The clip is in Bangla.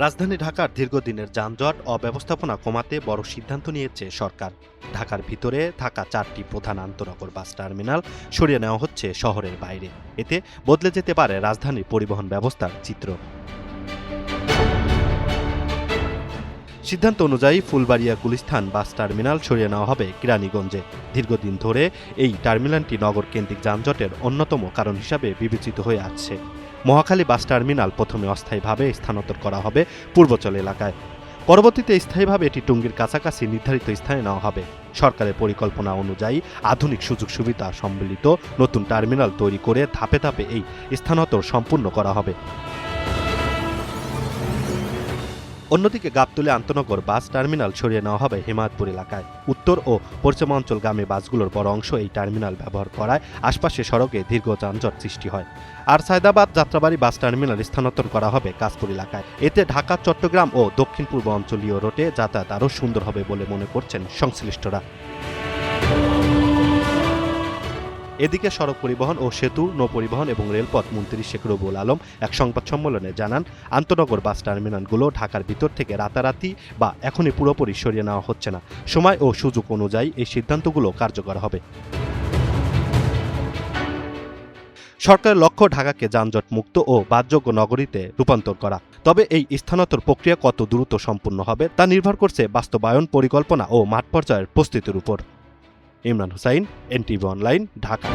রাজধানী ঢাকার দীর্ঘদিনের যানজট অব্যবস্থাপনা কমাতে বড় সিদ্ধান্ত নিয়েছে সরকার। ঢাকার ভিতরে থাকা 4টি প্রধান আন্তনগর বাস টার্মিনাল সরিয়ে নেওয়া হচ্ছে শহরের বাইরে। এতে বদলে যেতে পারে রাজধানীর পরিবহন ব্যবস্থার চিত্র। সিদ্ধান্ত অনুযায়ী ফুলবাড়িয়া গুলিস্তান বাস টার্মিনাল সরিয়ে নেওয়া হবে কেরানীগঞ্জে। দীর্ঘদিন ধরে এই টার্মিনালটি নগর কেন্দ্রিক যানজটের অন্যতম কারণ হিসাবে বিবেচিত হয়ে আসছে। মহাখালী বাস টার্মিনাল প্রথমে অস্থায়ীভাবে স্থানান্তর করা হবে পূর্বচল এলাকায়। পরবর্তীতে স্থায়ীভাবে এটি টঙ্গীর কাছাকাছি নির্ধারিত স্থানে নেওয়া হবে। সরকারের পরিকল্পনা অনুযায়ী আধুনিক সুযোগ সুবিধা সম্মিলিত নতুন টার্মিনাল তৈরি করে ধাপে ধাপে এই স্থানান্তর সম্পূর্ণ করা হবে। অন্যদিকে গাবতলী আন্তনগর বাস টার্মিনাল সরিয়ে নেওয়া হবে হেমায়তপুর এলাকায়। উত্তর ও পশ্চিমাঞ্চলগামী বাসগুলোর বড় অংশ এই টার্মিনাল ব্যবহার করায় আশপাশের সড়কে দীর্ঘ যানজট সৃষ্টি হয়। আর সায়দাবাদ যাত্রাবাড়ি বাস টার্মিনাল স্থানান্তর করা হবে কাশপুর এলাকায়। এতে ঢাকা, চট্টগ্রাম ও দক্ষিণ পূর্ব অঞ্চলীয় রুটে যাতায়াত আরও সুন্দর হবে বলে মনে করছেন সংশ্লিষ্টরা। এদিকে সড়ক পরিবহন ও সেতু, নৌপরিবহন এবং রেলপথ মন্ত্রী শেখ রুবুল আলম এক সংবাদ সম্মেলনে জানান, আন্তনগর বাস টার্মিনালগুলো ঢাকার ভিতর থেকে রাতারাতি বা এখনই পুরোপুরি সরিয়ে নেওয়া হচ্ছে না। সময় ও সুযোগ অনুযায়ী এই সিদ্ধান্তগুলো কার্যকর হবে। সরকারের লক্ষ্য ঢাকাকে যানজট মুক্ত ও বাসযোগ্য নগরীতে রূপান্তর করা। তবে এই স্থানান্তর প্রক্রিয়া কত দ্রুত সম্পূর্ণ হবে তা নির্ভর করছে বাস্তবায়ন পরিকল্পনা ও মাঠ পর্যায়ের প্রস্তুতির উপর। Imran Hussain, NTV online, Dhaka.